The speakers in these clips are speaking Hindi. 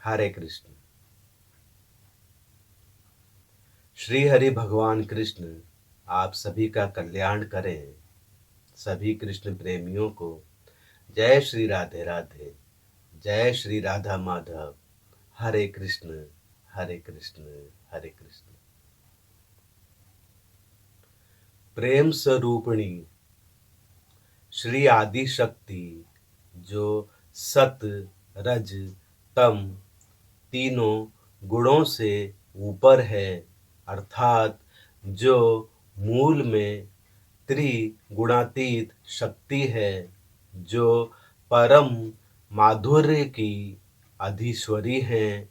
हरे कृष्ण। श्री हरि भगवान कृष्ण आप सभी का कल्याण करें। सभी कृष्ण प्रेमियों को जय श्री राधे राधे, जय श्री राधा माधव। हरे कृष्ण हरे कृष्ण हरे कृष्ण। प्रेम स्वरूपिणी श्री आदि शक्ति जो सत रज तम तीनों गुणों से ऊपर है, अर्थात जो मूल में त्रिगुणातीत शक्ति है, जो परम माधुर्य की अधीश्वरी हैं,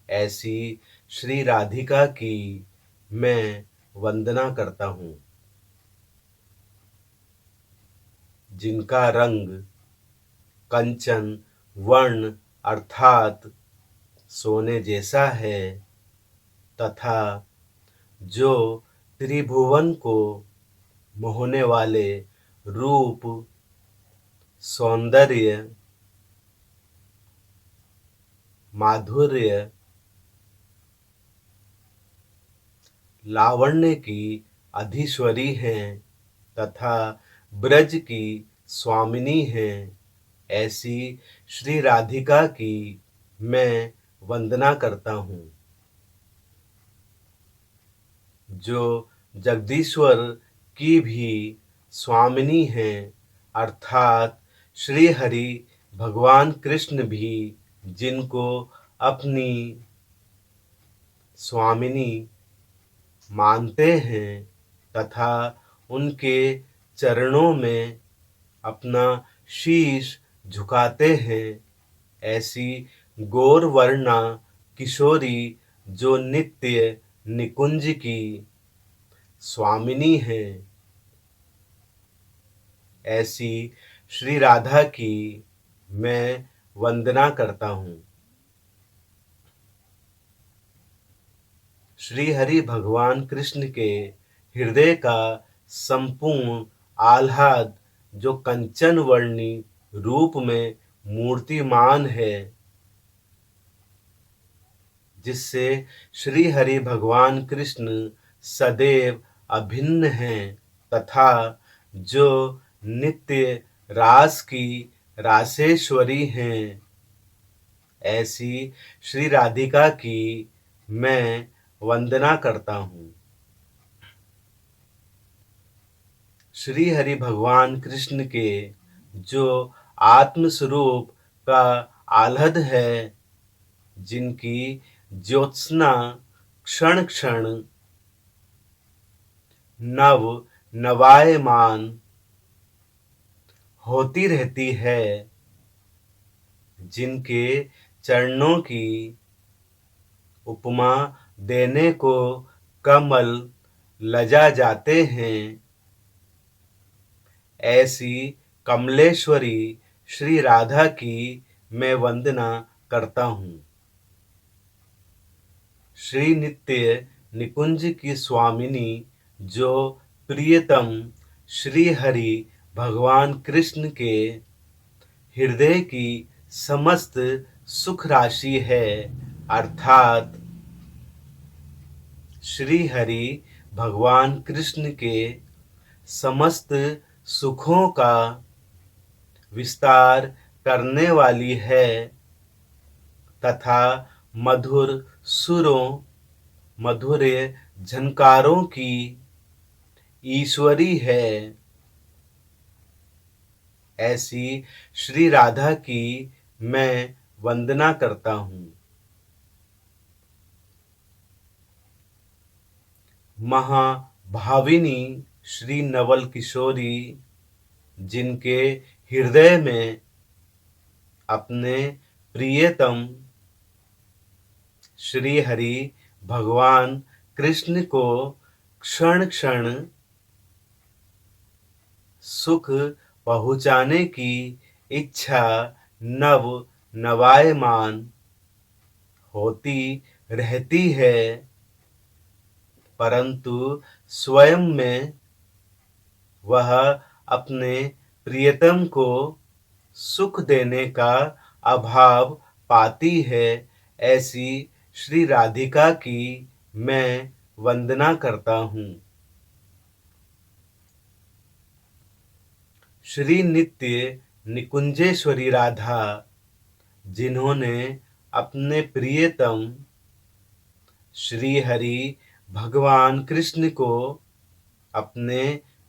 ऐसी श्री राधिका की मैं वंदना करता हूँ, जिनका रंग कंचन वर्ण अर्थात सोने जैसा है तथा जो त्रिभुवन को मोहने वाले रूप, सौंदर्य, माधुर्य, लावण्य की अधीश्वरी हैं तथा ब्रज की स्वामिनी हैं, ऐसी श्री राधिका की मैं वंदना करता हूँ, जो जगदीश्वर की भी स्वामिनी हैं, अर्थात श्री हरि भगवान कृष्ण भी जिनको अपनी स्वामिनी मानते हैं तथा उनके चरणों में अपना शीश झुकाते हैं, ऐसी गौरवर्णा किशोरी जो नित्य निकुंज की स्वामिनी हैं, ऐसी श्री राधा की मैं वंदना करता हूँ। श्री हरि भगवान कृष्ण के हृदय का संपूर्ण आह्लाद जो कंचन वर्णी रूप में मूर्तिमान है, जिससे श्री हरि भगवान कृष्ण सदैव अभिन्न हैं तथा जो नित्य रास की रासेश्वरी हैं, ऐसी श्री राधिका की मैं वंदना करता हूँ। श्री हरि भगवान कृष्ण के जो आत्म स्वरूप का आह्लाद है, जिनकी ज्योत्सना क्षण क्षण नव नवायमान होती रहती है, जिनके चरणों की उपमा देने को कमल लजा जाते हैं, ऐसी कमलेश्वरी श्री राधा की मैं वंदना करता हूँ। श्री नित्य निकुंज की स्वामिनी जो प्रियतम श्री हरि भगवान कृष्ण के हृदय की समस्त सुख राशि है, अर्थात श्री हरि भगवान कृष्ण के समस्त सुखों का विस्तार करने वाली है तथा मधुर सुरों, मधुर झनकारों की ईश्वरी है, ऐसी श्री राधा की मैं वंदना करता हूँ। महाभाविनी श्री नवल किशोरी जिनके हृदय में अपने प्रियतम श्री हरि भगवान कृष्ण को क्षण क्षण सुख पहुँचाने की इच्छा नव नवायमान होती रहती है, परंतु स्वयं में वह अपने प्रियतम को सुख देने का अभाव पाती है, ऐसी श्री राधिका की मैं वंदना करता हूँ। श्री नित्य निकुंजेश्वरी राधा, जिन्होंने अपने प्रियतम श्री हरि भगवान कृष्ण को अपने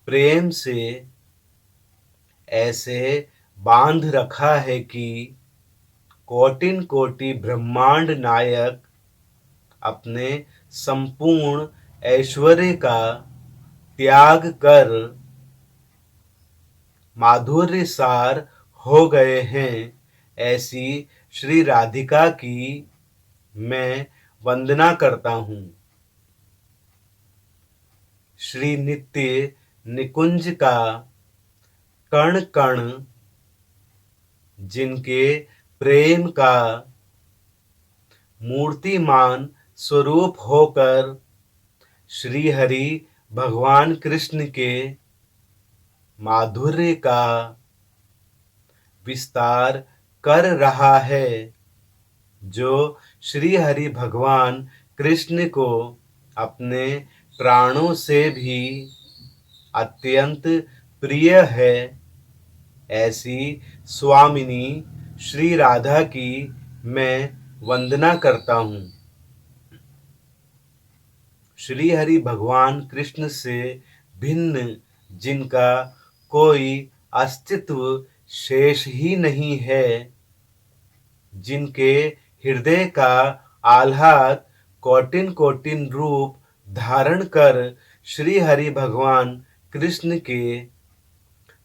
प्रेम से ऐसे बांध रखा है कि कोटिन कोटि ब्रह्मांड नायक अपने संपूर्ण ऐश्वर्य का त्याग कर माधुर्य सार हो गए हैं। ऐसी श्री राधिका की मैं वंदना करता हूँ। श्री नित्य निकुंज का कण कण, जिनके प्रेम का मूर्तिमान स्वरूप होकर श्री हरि भगवान कृष्ण के माधुर्य का विस्तार कर रहा है, जो श्री हरि भगवान कृष्ण को अपने प्राणों से भी अत्यंत प्रिय है। ऐसी स्वामिनी श्री राधा की मैं वंदना करता हूँ। श्री हरि भगवान कृष्ण से भिन्न जिनका कोई अस्तित्व शेष ही नहीं है, जिनके हृदय का आह्लाद कोटिन कोटिन रूप धारण कर श्री हरि भगवान कृष्ण के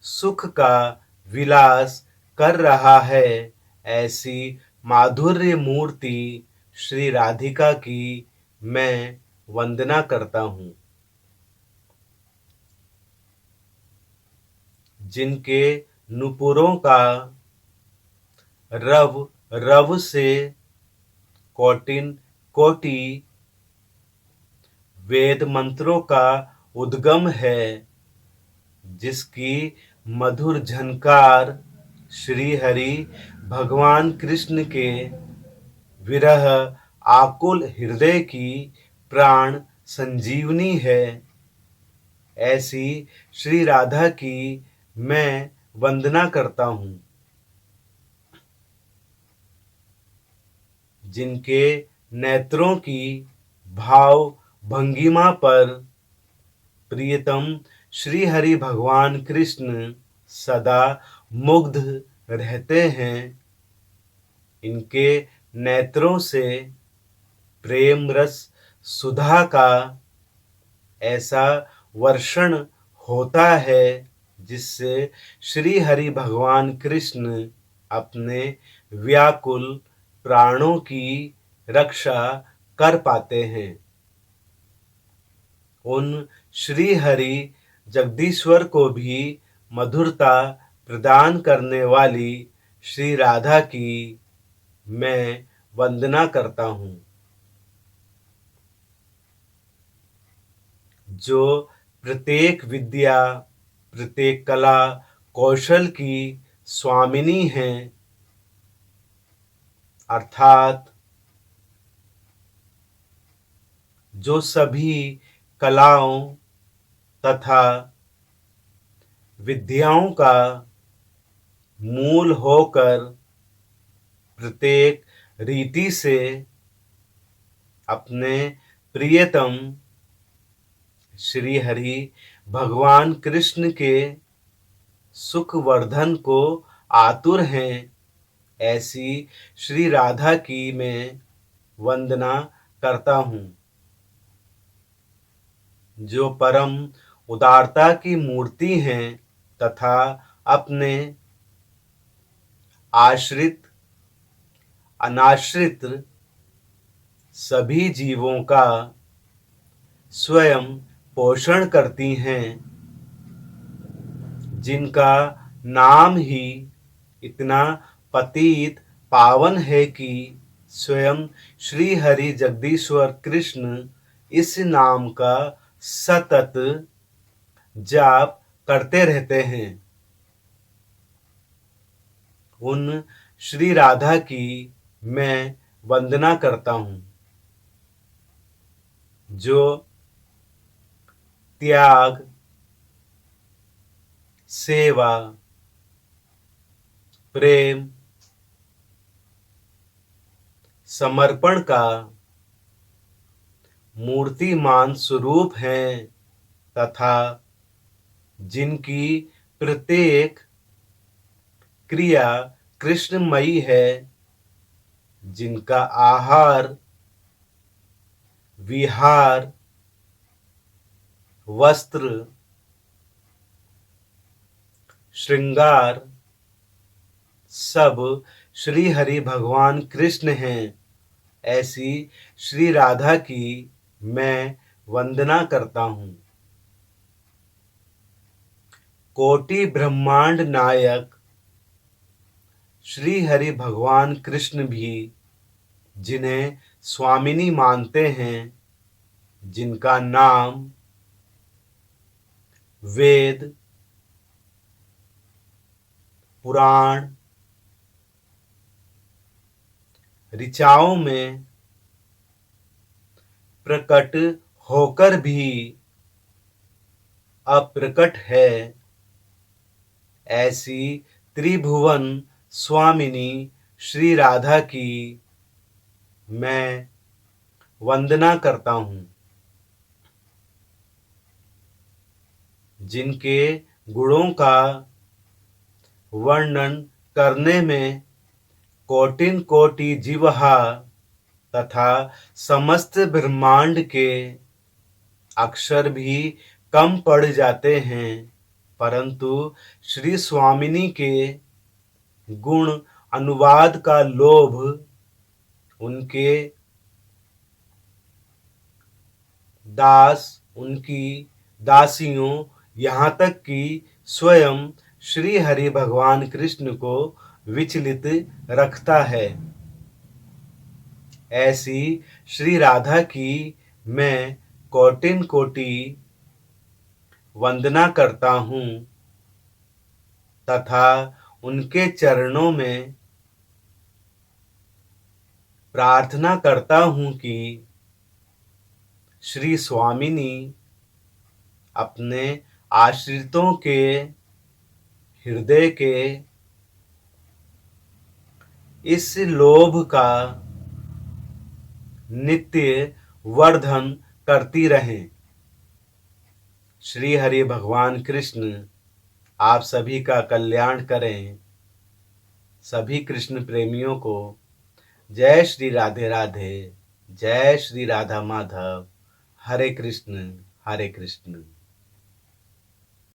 सुख का विलास कर रहा है, ऐसी माधुर्य मूर्ति श्री राधिका की मैं वंदना करता हूँ। जिनके नुपुरों का रव रव से कोटिन कोटि वेद मंत्रों का उद्गम है, जिसकी मधुर झनकार श्री हरि भगवान कृष्ण के विरह आकुल हृदय की प्राण संजीवनी है। ऐसी श्री राधा की मैं वंदना करता हूँ। जिनके नेत्रों की भाव भंगिमा पर प्रियतम श्री हरि भगवान कृष्ण सदा मुग्ध रहते हैं। इनके नेत्रों से प्रेम रस सुधा का ऐसा वर्षण होता है, जिससे श्री हरि भगवान कृष्ण अपने व्याकुल प्राणों की रक्षा कर पाते हैं। उन श्री हरि जगदीश्वर को भी मधुरता प्रदान करने वाली श्री राधा की मैं वंदना करता हूँ। जो प्रत्येक विद्या, प्रत्येक कला कौशल की स्वामिनी हैं, अर्थात जो सभी कलाओं तथा विद्याओं का मूल होकर प्रत्येक रीति से अपने प्रियतम श्री हरि भगवान कृष्ण के सुखवर्धन को आतुर हैं, ऐसी श्री राधा की मैं वंदना करता हूँ। जो परम उदारता की मूर्ति हैं तथा अपने आश्रित अनाश्रित सभी जीवों का स्वयं पोषण करती हैं, जिनका नाम ही इतना पतित पावन है कि स्वयं श्री हरि जगदीश्वर कृष्ण इस नाम का सतत जाप करते रहते हैं। उन श्री राधा की मैं वंदना करता हूँ, जो त्याग, सेवा, प्रेम, समर्पण का मूर्तिमान स्वरूप हैं तथा जिनकी प्रत्येक क्रिया कृष्णमयी है, जिनका आहार, विहार, वस्त्र, श्रृंगार सब श्री हरि भगवान कृष्ण हैं, ऐसी श्री राधा की मैं वंदना करता हूँ। कोटि ब्रह्मांड नायक श्री हरि भगवान कृष्ण भी जिन्हें स्वामिनी मानते हैं, जिनका नाम वेद, पुराण, ऋचाओं में प्रकट होकर भी अप्रकट है, ऐसी त्रिभुवन स्वामिनी श्री राधा की मैं वंदना करता हूँ। जिनके गुणों का वर्णन करने में कोटिन कोटि जीवहा तथा समस्त ब्रह्मांड के अक्षर भी कम पड़ जाते हैं, परंतु श्री स्वामिनी के गुण अनुवाद का लोभ उनके दास, उनकी दासियों, यहाँ तक कि स्वयं श्री हरि भगवान कृष्ण को विचलित रखता है। ऐसी श्री राधा की मैं कोटिन कोटि वंदना करता हूँ तथा उनके चरणों में प्रार्थना करता हूँ कि श्री स्वामिनी अपने आश्रितों के हृदय के इस लोभ का नित्य वर्धन करती रहें। श्री हरि भगवान कृष्ण आप सभी का कल्याण करें। सभी कृष्ण प्रेमियों को जय श्री राधे राधे, जय श्री राधा माधव। हरे कृष्ण हरे कृष्ण।